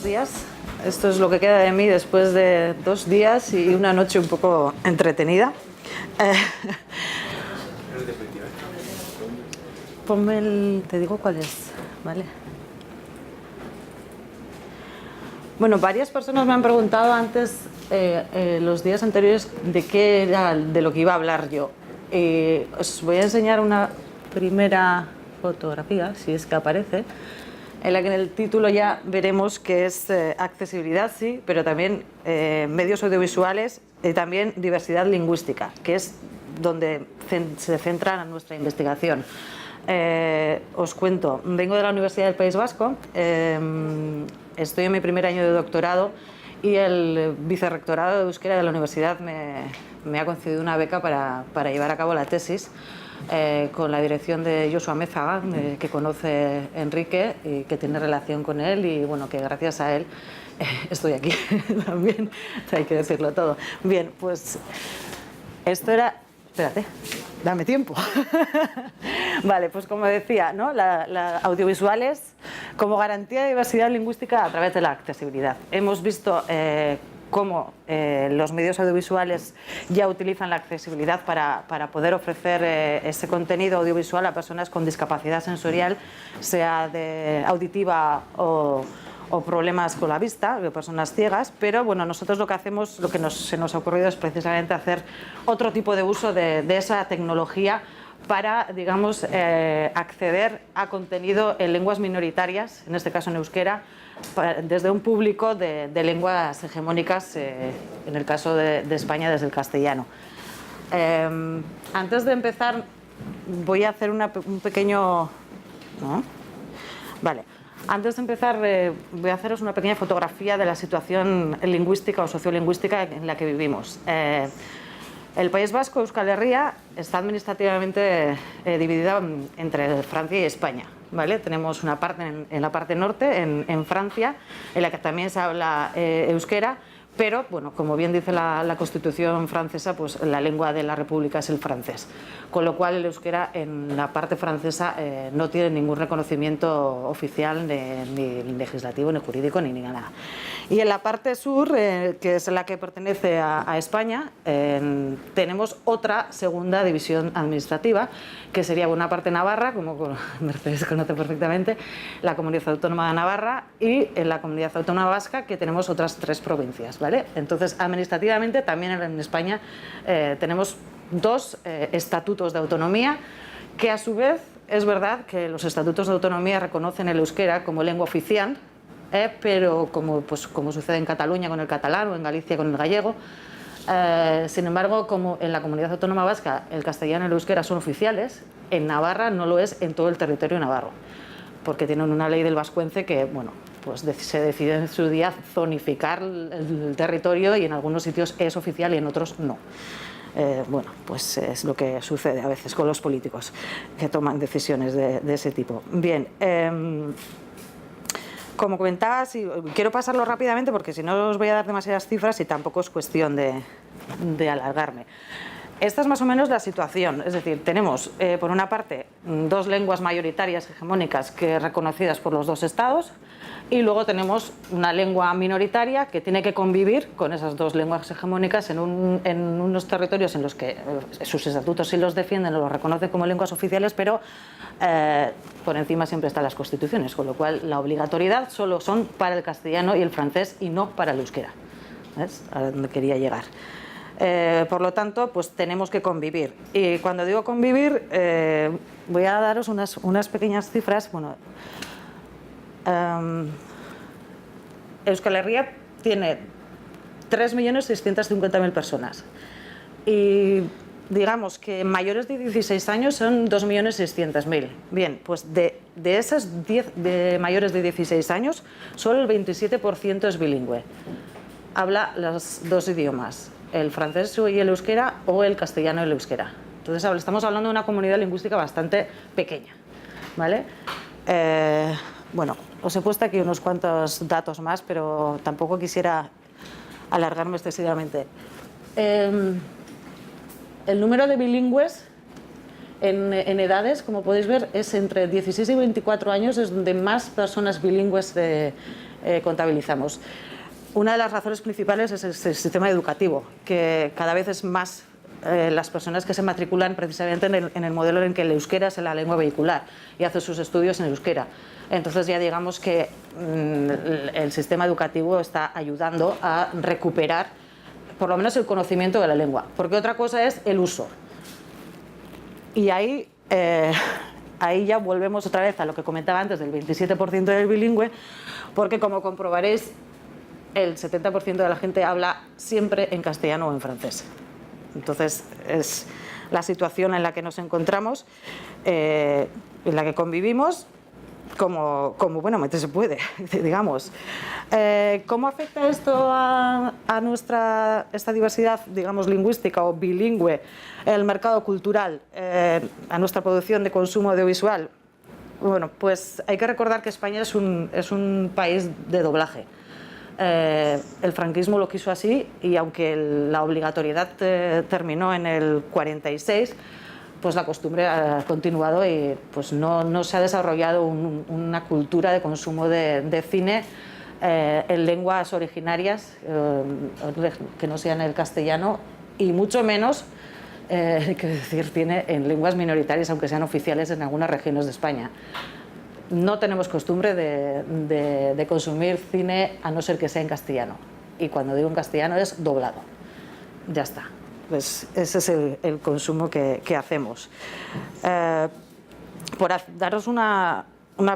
buenos días. Esto es lo que queda de mí después de 2 días y una noche un poco entretenida. Ponme el... te digo cuál es, ¿vale? Bueno, varias personas me han preguntado antes, los días anteriores, de qué era de lo que iba a hablar yo. Os voy a enseñar una primera fotografía, si es que aparece, en la que en el título ya veremos que es accesibilidad, sí, pero también medios audiovisuales y también diversidad lingüística, que es donde se centra nuestra investigación. Os cuento, vengo de la Universidad del País Vasco, estoy en mi primer año de doctorado y el vicerrectorado de Euskera de la universidad me ha concedido una beca para llevar a cabo la tesis con la dirección de Josu Amézaga, que conoce Enrique y que tiene relación con él, y bueno, que gracias a él estoy aquí también, hay que decirlo todo. Bien, pues esto era... Espérate, dame tiempo. Vale, pues como decía, ¿no? Audiovisuales como garantía de diversidad lingüística a través de la accesibilidad. Hemos visto cómo los medios audiovisuales ya utilizan la accesibilidad para poder ofrecer ese contenido audiovisual a personas con discapacidad sensorial, sea auditiva o problemas con la vista, de personas ciegas, pero bueno, nosotros lo que hacemos, lo que se nos ha ocurrido es precisamente hacer otro tipo de uso de esa tecnología para, digamos, acceder a contenido en lenguas minoritarias, en este caso en euskera, desde un público de lenguas hegemónicas, en el caso de España, desde el castellano. Antes de empezar, voy a hacer un pequeño... ¿no? Vale. Antes de empezar, voy a haceros una pequeña fotografía de la situación lingüística o sociolingüística en la que vivimos. El País Vasco, Euskal Herria, está administrativamente dividida entre Francia y España, ¿vale? Tenemos una parte en la parte norte, en Francia, en la que también se habla euskera, pero, bueno, como bien dice la Constitución francesa, pues la lengua de la República es el francés, con lo cual el euskera en la parte francesa no tiene ningún reconocimiento oficial, ni legislativo, ni jurídico, ni nada. Y en la parte sur, que es la que pertenece a España, tenemos otra segunda división administrativa, que sería una parte Navarra, como Mercedes conoce perfectamente, la Comunidad Autónoma de Navarra, y en la Comunidad Autónoma Vasca, que tenemos otras 3 provincias, ¿vale? Entonces, administrativamente, también en España tenemos 2 estatutos de autonomía, que a su vez es verdad que los estatutos de autonomía reconocen el euskera como lengua oficial, pero como sucede en Cataluña con el catalán o en Galicia con el gallego. Sin embargo, como en la Comunidad Autónoma Vasca el castellano y el euskera son oficiales, en Navarra no lo es en todo el territorio navarro, porque tienen una ley del vascuence que, bueno, pues se decide en su día zonificar el territorio, y en algunos sitios es oficial y en otros no. Bueno, pues es lo que sucede a veces con los políticos que toman decisiones de ese tipo. Bien, como comentaba, quiero pasarlo rápidamente porque si no os voy a dar demasiadas cifras y tampoco es cuestión de alargarme. Esta es más o menos la situación, es decir, tenemos por una parte 2 lenguas mayoritarias hegemónicas reconocidas por los 2 estados, y luego tenemos una lengua minoritaria que tiene que convivir con esas 2 lenguas hegemónicas en unos territorios en los que sus estatutos sí los defienden o los reconocen como lenguas oficiales, pero por encima siempre están las constituciones, con lo cual la obligatoriedad solo son para el castellano y el francés y no para el euskera. ¿Ves? A donde quería llegar. Por lo tanto, pues tenemos que convivir. Y cuando digo convivir, voy a daros unas pequeñas cifras. Bueno, Euskal Herria tiene 3.650.000 personas. Y digamos que mayores de 16 años son 2.600.000. Bien, pues de esas 10 de mayores de 16 años, solo el 27% es bilingüe. Habla los 2 idiomas, el francés y el euskera, o el castellano y el euskera. Entonces estamos hablando de una comunidad lingüística bastante pequeña, ¿vale? Bueno, os he puesto aquí unos cuantos datos más, pero tampoco quisiera alargarme excesivamente. El número de bilingües en edades, como podéis ver, es entre 16 y 24 años, es donde más personas bilingües contabilizamos. Una de las razones principales es el sistema educativo, que cada vez es más las personas que se matriculan precisamente en el modelo en que el euskera es la lengua vehicular y hacen sus estudios en euskera. Entonces ya digamos que el sistema educativo está ayudando a recuperar por lo menos el conocimiento de la lengua, porque otra cosa es el uso. Y ahí ya volvemos otra vez a lo que comentaba antes del 27% del bilingüe, porque como comprobaréis, el 70% de la gente habla siempre en castellano o en francés. Entonces es la situación en la que nos encontramos, en la que convivimos, como buenamente se puede, digamos. ¿Cómo afecta esto a esta diversidad, digamos, lingüística o bilingüe, el mercado cultural, a nuestra producción de consumo audiovisual? Bueno, pues hay que recordar que España es un país de doblaje. El franquismo lo quiso así y aunque la obligatoriedad terminó en el 46, pues la costumbre ha continuado y pues no se ha desarrollado una cultura de consumo de cine en lenguas originarias que no sean el castellano y mucho menos, hay que decir, cine en lenguas minoritarias, aunque sean oficiales en algunas regiones de España. No tenemos costumbre de consumir cine a no ser que sea en castellano. Y cuando digo en castellano es doblado. Ya está. Pues ese es el consumo que hacemos. Por daros una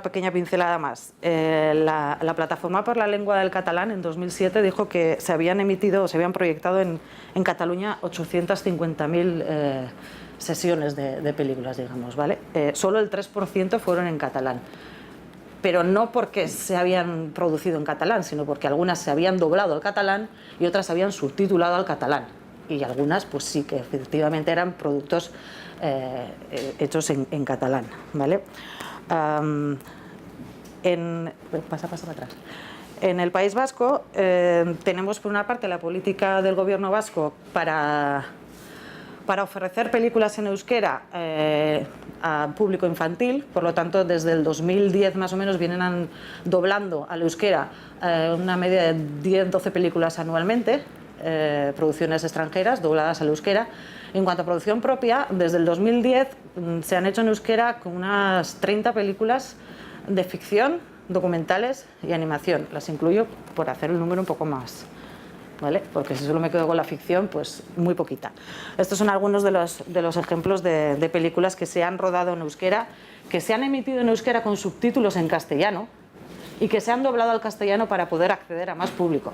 pequeña pincelada más. La Plataforma por la Lengua del Catalán en 2007 dijo que se habían proyectado en Cataluña 850.000 sesiones de películas, digamos, ¿vale? Solo el 3% fueron en catalán, pero no porque se habían producido en catalán, sino porque algunas se habían doblado al catalán y otras se habían subtitulado al catalán, y algunas pues sí que efectivamente eran productos hechos en catalán, ¿vale? Pasa para atrás. En el País Vasco tenemos por una parte la política del gobierno vasco para ofrecer películas en euskera a público infantil. Por lo tanto, desde el 2010 más o menos vienen doblando al euskera una media de 10-12 películas anualmente, producciones extranjeras dobladas al euskera. En cuanto a producción propia, desde el 2010 se han hecho en euskera con unas 30 películas de ficción, documentales y animación. Las incluyo por hacer el número un poco más, ¿vale? Porque si solo me quedo con la ficción, pues muy poquita. Estos son algunos de los ejemplos de películas que se han rodado en euskera, que se han emitido en euskera con subtítulos en castellano y que se han doblado al castellano para poder acceder a más público.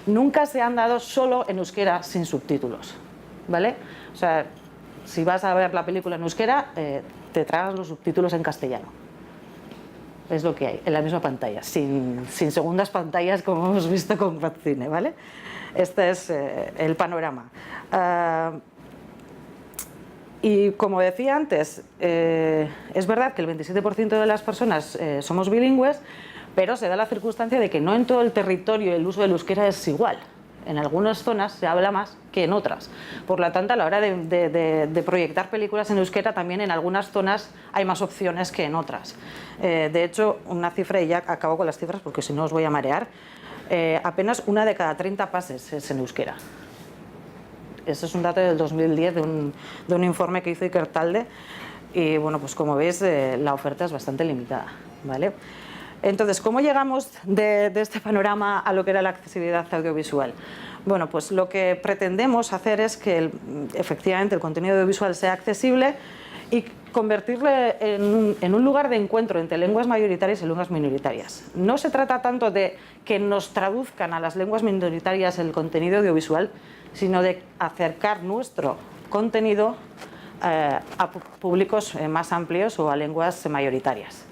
Nunca se han dado solo en euskera sin subtítulos, ¿vale? O sea, si vas a ver la película en euskera, te tragas los subtítulos en castellano. Es lo que hay, en la misma pantalla, sin segundas pantallas como hemos visto con Cine, ¿vale? Este es el panorama. Y como decía antes, es verdad que el 27% de las personas somos bilingües, pero se da la circunstancia de que no en todo el territorio el uso del euskera es igual. En algunas zonas se habla más que en otras. Por lo tanto, a la hora de proyectar películas en euskera, también en algunas zonas hay más opciones que en otras. De hecho, una cifra, y ya acabo con las cifras porque si no os voy a marear, apenas 1 de cada 30 pases es en euskera. Ese es un dato del 2010 de un informe que hizo Ikertalde y, bueno, pues como veis, la oferta es bastante limitada, ¿vale? Entonces, ¿cómo llegamos de este panorama a lo que era la accesibilidad audiovisual? Bueno, pues lo que pretendemos hacer es que efectivamente el contenido audiovisual sea accesible y convertirle en un lugar de encuentro entre lenguas mayoritarias y lenguas minoritarias. No se trata tanto de que nos traduzcan a las lenguas minoritarias el contenido audiovisual, sino de acercar nuestro contenido a públicos más amplios o a lenguas mayoritarias.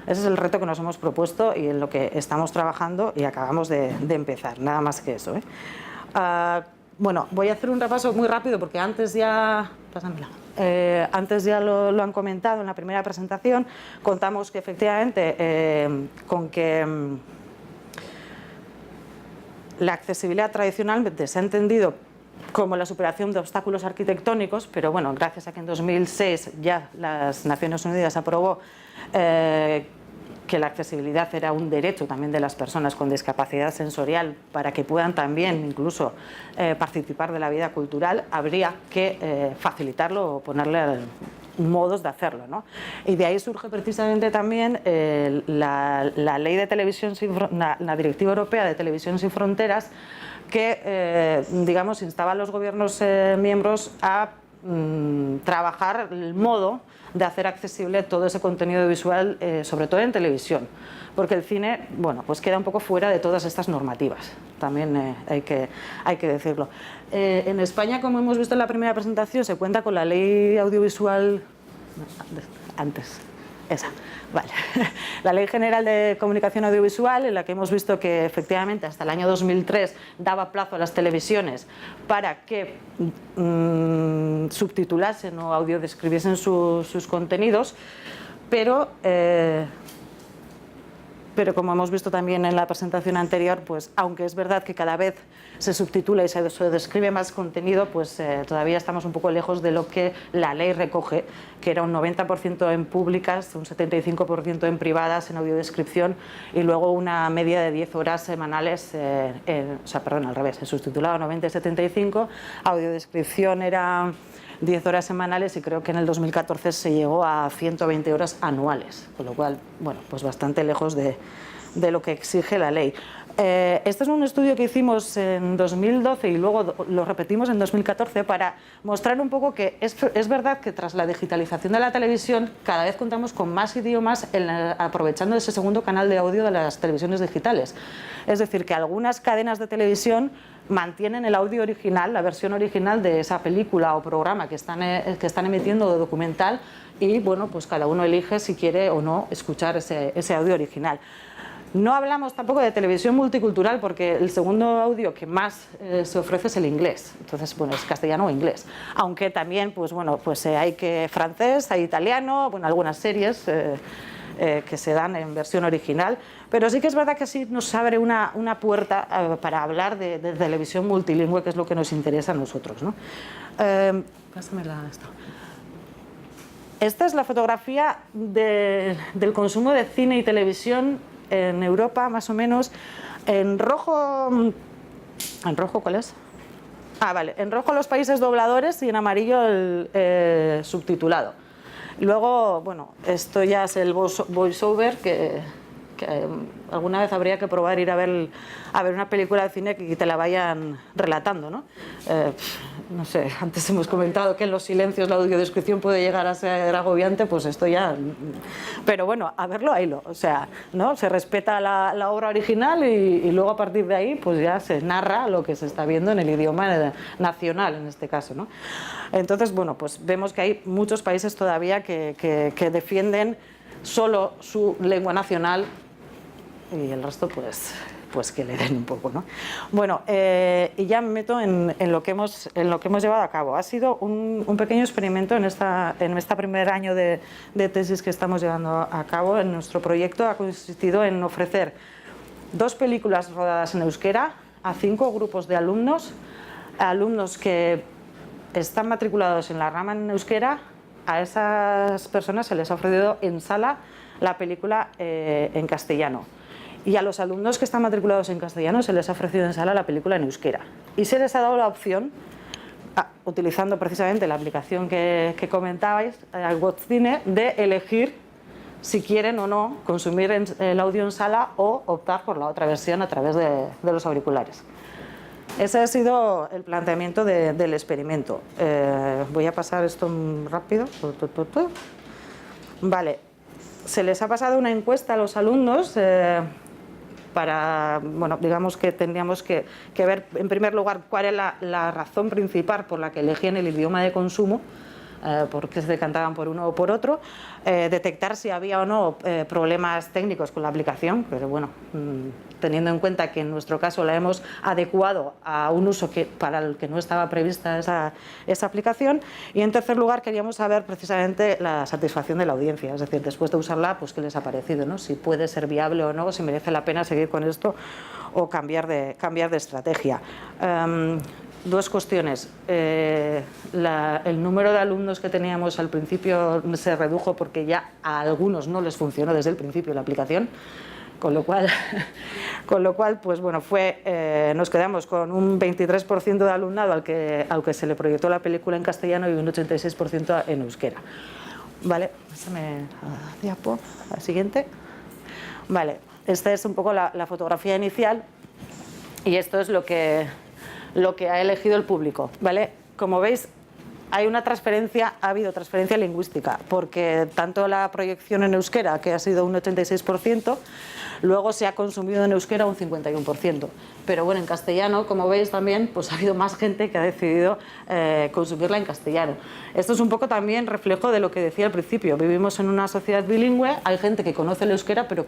Ese es el reto que nos hemos propuesto y en lo que estamos trabajando y acabamos de empezar, nada más que eso, ¿eh? Bueno, voy a hacer un repaso muy rápido porque antes ya... Pásamela. Antes ya lo han comentado en la primera presentación. Contamos que efectivamente con que la accesibilidad tradicionalmente se ha entendido como la superación de obstáculos arquitectónicos, pero bueno, gracias a que en 2006 ya las Naciones Unidas aprobó que la accesibilidad era un derecho también de las personas con discapacidad sensorial para que puedan también incluso participar de la vida cultural, habría que facilitarlo o ponerle modos de hacerlo, ¿no? Y de ahí surge precisamente también la ley de televisión, la Directiva Europea de Televisión sin Fronteras, que digamos instaba a los gobiernos miembros a trabajar el modo de hacer accesible todo ese contenido visual, sobre todo en televisión, porque el cine, bueno, pues queda un poco fuera de todas estas normativas, también hay que decirlo. En España, como hemos visto en la primera presentación, se cuenta con la ley audiovisual, antes, esa, vale. La Ley General de Comunicación Audiovisual, en la que hemos visto que efectivamente hasta el año 2003 daba plazo a las televisiones para que subtitulasen o audiodescribiesen sus contenidos, pero como hemos visto también en la presentación anterior, pues aunque es verdad que cada vez se subtitula y se describe más contenido, pues todavía estamos un poco lejos de lo que la ley recoge, que era un 90% en públicas, un 75% en privadas, en audiodescripción, y luego una media de 10 horas semanales, o sea, perdón, al revés, el subtitulado 90 y 75, audiodescripción era 10 horas semanales y creo que en el 2014 se llegó a 120 horas anuales, con lo cual, bueno, pues bastante lejos de lo que exige la ley. Este es un estudio que hicimos en 2012 y luego lo repetimos en 2014 para mostrar un poco que es verdad que tras la digitalización de la televisión cada vez contamos con más idiomas aprovechando ese segundo canal de audio de las televisiones digitales. Es decir, que algunas cadenas de televisión mantienen el audio original, la versión original de esa película o programa que están emitiendo de documental y bueno, pues cada uno elige si quiere o no escuchar ese audio original. No hablamos tampoco de televisión multicultural porque el segundo audio que más se ofrece es el inglés, entonces bueno, es castellano o inglés, aunque también pues bueno, pues hay francés, hay italiano, bueno, algunas series que se dan en versión original, pero sí que es verdad que sí nos abre una puerta para hablar de televisión multilingüe, que es lo que nos interesa a nosotros, ¿no? Pásamela esto. Esta es la fotografía del consumo de cine y televisión en Europa, más o menos. En rojo, ¿cuál es? Ah, vale, en rojo los países dobladores y en amarillo el subtitulado. Luego, bueno, esto ya es el voiceover que alguna vez habría que probar ir a ver una película de cine que te la vayan relatando, ¿no? No sé, antes hemos comentado que en los silencios la audiodescripción puede llegar a ser agobiante, pues esto ya... Pero bueno, a verlo, haylo, o sea, ¿no? Se respeta la obra original y luego a partir de ahí pues ya se narra lo que se está viendo en el idioma nacional en este caso, ¿no? Entonces, bueno, pues vemos que hay muchos países todavía que defienden solo su lengua nacional y el resto pues que le den un poco, ¿no? Bueno, y ya me meto en lo que hemos llevado a cabo. Ha sido un pequeño experimento en este primer año de tesis que estamos llevando a cabo. En nuestro proyecto ha consistido en ofrecer 2 películas rodadas en euskera a 5 grupos de alumnos que están matriculados en la rama en euskera. A esas personas se les ha ofrecido en sala la película en castellano. Y a los alumnos que están matriculados en castellano se les ha ofrecido en sala la película en euskera. Y se les ha dado la opción, utilizando precisamente la aplicación que comentabais, WatchCine, de elegir si quieren o no consumir el audio en sala o optar por la otra versión a través de los auriculares. Ese ha sido el planteamiento del experimento. Voy a pasar esto rápido. Vale, se les ha pasado una encuesta a los alumnos para, bueno, digamos que tendríamos que ver en primer lugar cuál es la razón principal por la que elegían el idioma de consumo, por qué se decantaban por uno o por otro, detectar si había o no problemas técnicos con la aplicación, pero bueno, teniendo en cuenta que en nuestro caso la hemos adecuado a un uso para el que no estaba prevista esa aplicación. Y en tercer lugar queríamos saber precisamente la satisfacción de la audiencia, es decir, después de usarla, pues qué les ha parecido, ¿no? Si puede ser viable o no, si merece la pena seguir con esto o cambiar de estrategia. dos cuestiones. El número de alumnos que teníamos al principio se redujo porque ya a algunos no les funcionó desde el principio la aplicación, con lo cual pues bueno, nos quedamos con un 23% de alumnado al que se le proyectó la película en castellano y un 86% en euskera. Vale, pásame la diapo, la siguiente. Vale, esta es un poco la fotografía inicial y esto es lo que ha elegido el público, ¿vale? Como veis, ha habido transferencia lingüística, porque tanto la proyección en euskera, que ha sido un 86%, luego se ha consumido en euskera un 51%. Pero bueno, en castellano, como veis también, pues ha habido más gente que ha decidido consumirla en castellano. Esto es un poco también reflejo de lo que decía al principio. Vivimos en una sociedad bilingüe, hay gente que conoce el euskera, pero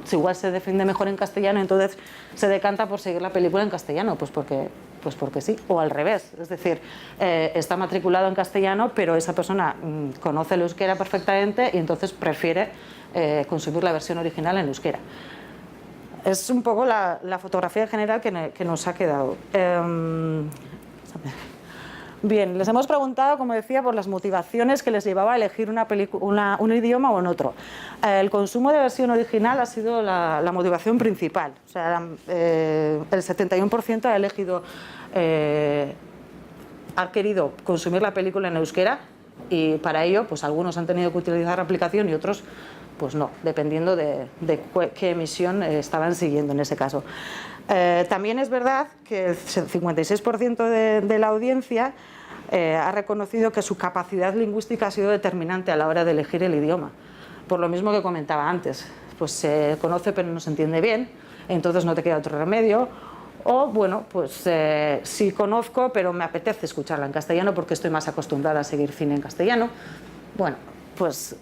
igual se defiende mejor en castellano, entonces se decanta por seguir la película en castellano, pues porque sí, o al revés, es decir, está matriculado en castellano, pero esa persona conoce el euskera perfectamente y entonces prefiere consumir la versión original en euskera. Es un poco la fotografía general que nos ha quedado. Bien, les hemos preguntado, como decía, por las motivaciones que les llevaba a elegir un idioma o en otro. El consumo de versión original ha sido la motivación principal. O sea, el 71% ha querido consumir la película en euskera y para ello, pues algunos han tenido que utilizar la aplicación y otros, pues no, dependiendo de qué emisión estaban siguiendo en ese caso. También es verdad que el 56% de la audiencia ha reconocido que su capacidad lingüística ha sido determinante a la hora de elegir el idioma. Por lo mismo que comentaba antes, pues se conoce pero no se entiende bien, entonces no te queda otro remedio. O bueno, pues sí conozco pero me apetece escucharla en castellano porque estoy más acostumbrada a seguir cine en castellano. Bueno, pues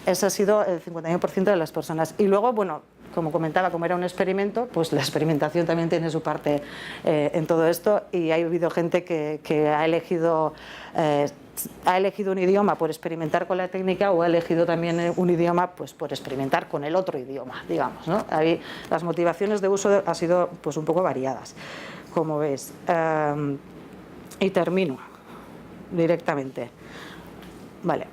ese ha sido el 51% de las personas. Y luego, bueno, como comentaba, como era un experimento, pues la experimentación también tiene su parte en todo esto y ha habido gente que ha elegido un idioma por experimentar con la técnica o ha elegido también un idioma pues por experimentar con el otro idioma, digamos, ¿no? Ahí las motivaciones de uso han sido pues un poco variadas, como veis. Y termino directamente. Vale.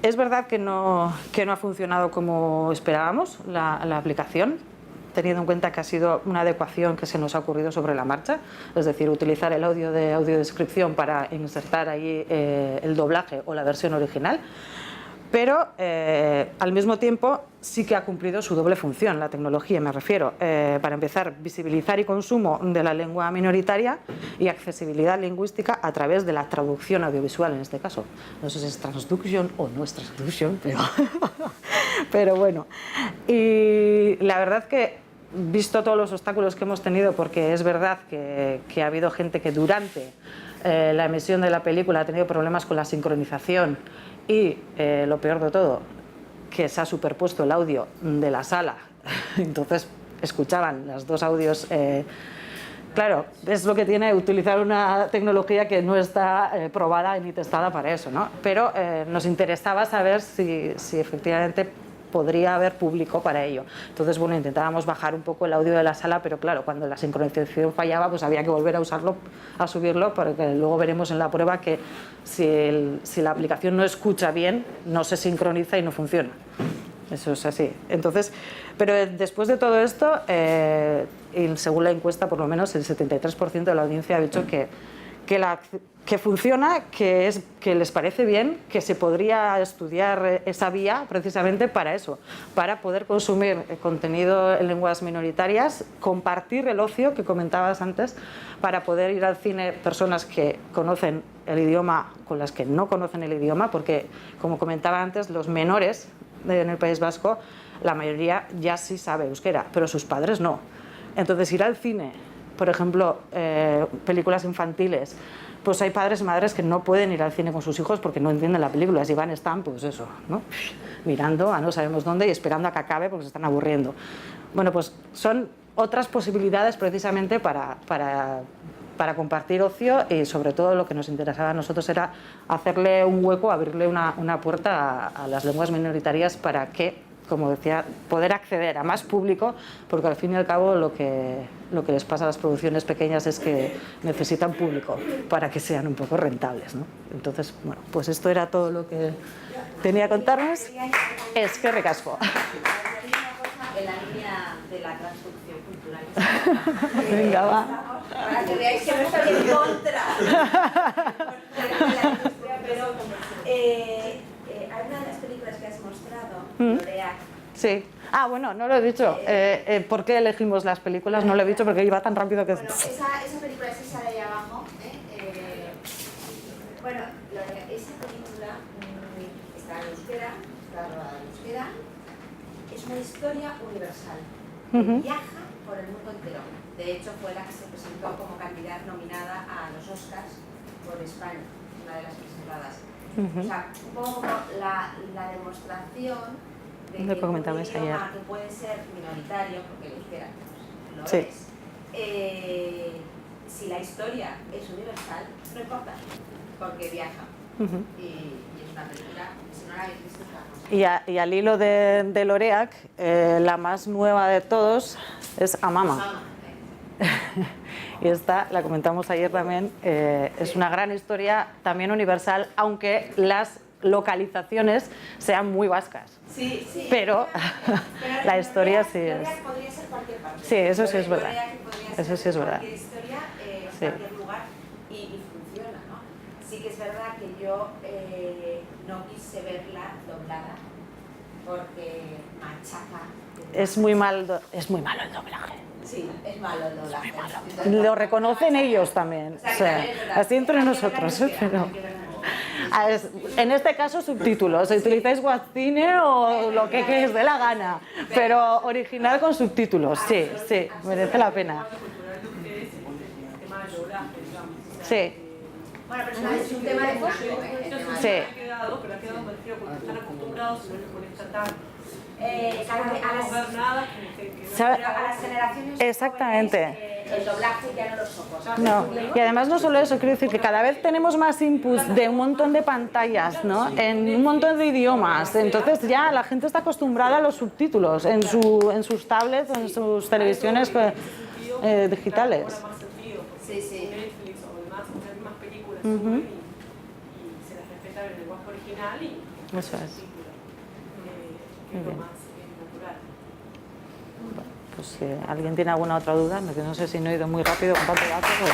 Es verdad que no ha funcionado como esperábamos la aplicación, teniendo en cuenta que ha sido una adecuación que se nos ha ocurrido sobre la marcha, es decir, utilizar el audio de audiodescripción para insertar ahí el doblaje o la versión original, pero al mismo tiempo sí que ha cumplido su doble función, la tecnología me refiero, para empezar, visibilizar y consumo de la lengua minoritaria y accesibilidad lingüística a través de la traducción audiovisual en este caso. No sé si es transducción o no es transducción, pero bueno. Y la verdad que, visto todos los obstáculos que hemos tenido, porque es verdad que ha habido gente que durante la emisión de la película ha tenido problemas con la sincronización y lo peor de todo, que se ha superpuesto el audio de la sala, entonces escuchaban los dos audios. Claro, es lo que tiene utilizar una tecnología que no está probada ni testada para eso, ¿no? Pero nos interesaba saber si efectivamente podría haber público para ello. Entonces, bueno, intentábamos bajar un poco el audio de la sala, pero claro, cuando la sincronización fallaba, pues había que volver a usarlo, a subirlo, porque luego veremos en la prueba que si la aplicación no escucha bien, no se sincroniza y no funciona. Eso es así. Entonces, pero después de todo esto, y según la encuesta, por lo menos el 73% de la audiencia ha dicho que funciona, que les parece bien, que se podría estudiar esa vía precisamente para eso, para poder consumir contenido en lenguas minoritarias, compartir el ocio que comentabas antes, para poder ir al cine personas que conocen el idioma con las que no conocen el idioma, porque como comentaba antes, los menores en el País Vasco, la mayoría ya sí sabe euskera, pero sus padres no. Entonces ir al cine, por ejemplo, películas infantiles, pues hay padres y madres que no pueden ir al cine con sus hijos porque no entienden la película, si van están, pues eso, ¿no? Mirando a no sabemos dónde y esperando a que acabe porque se están aburriendo. Bueno, pues son otras posibilidades precisamente para compartir ocio y sobre todo lo que nos interesaba a nosotros era hacerle un hueco, abrirle una puerta a las lenguas minoritarias para que como decía, poder acceder a más público, porque al fin y al cabo lo que les pasa a las producciones pequeñas es que necesitan público para que sean un poco rentables, ¿no? Entonces, bueno, pues esto era todo lo que tenía que contarnos. Es que recasco. En la línea de la transducción cultural. Venga, va. Para que veáis que no estoy en contra de la industria, pero hay una de las películas que has mostrado, Loreac. Sí. Ah, bueno, no lo he dicho. ¿Por qué elegimos las películas? No lo he dicho porque iba tan rápido que... Bueno, esa película es esa de ahí abajo. Bueno, esa película está en euskera, está rodada en euskera. Es una historia universal. Viaja por el mundo entero. De hecho, fue la que se presentó como candidata nominada a los Oscars por España, una de las presentadas. O sea, un poco como la demostración de que un idioma que puede ser minoritario, porque el euskera lo es, si la historia es universal, no importa, porque viaja. Y es una película, si no la habéis visto, y al hilo de Loreac, la más nueva de todos es Amama. Y esta, la comentamos ayer también, es una gran historia, también universal, aunque las localizaciones sean muy vascas. Sí, sí. Pero la historia sí es... podría ser cualquier parte. Sí, eso sí es verdad. Eso sí es verdad. Cualquier historia, cualquier lugar y funciona, ¿no? Sí que es verdad que yo no quise verla doblada porque machaca. Es muy malo el doblaje. Sí, es malo el doblaje. Lo reconocen ellos también. O sea, así entre nosotros, pero... En este caso subtítulos, si utilizáis Guacine o lo que os dé la gana, pero original con subtítulos, sí, sí, merece la pena. Sí. Bueno, pero es un tema de foco, sí. Pero ha quedado mal frío porque están acostumbrados, no les molesta tanto. A las generaciones exactamente. jóvenes, el doblaje ya no lo soporta. No. Y además no solo eso, quiero decir que cada vez tenemos más inputs de un montón de pantallas, ¿no? En un montón de idiomas, entonces ya la gente está acostumbrada a los subtítulos en sus tablets, en sus televisiones digitales. Sí, sí. Netflix o demás, más películas y se les respeta el lenguaje original y eso es. Que es lo más natural. Bueno, pues si alguien tiene alguna otra duda, que no sé si no he ido muy rápido con tanto dato, pues...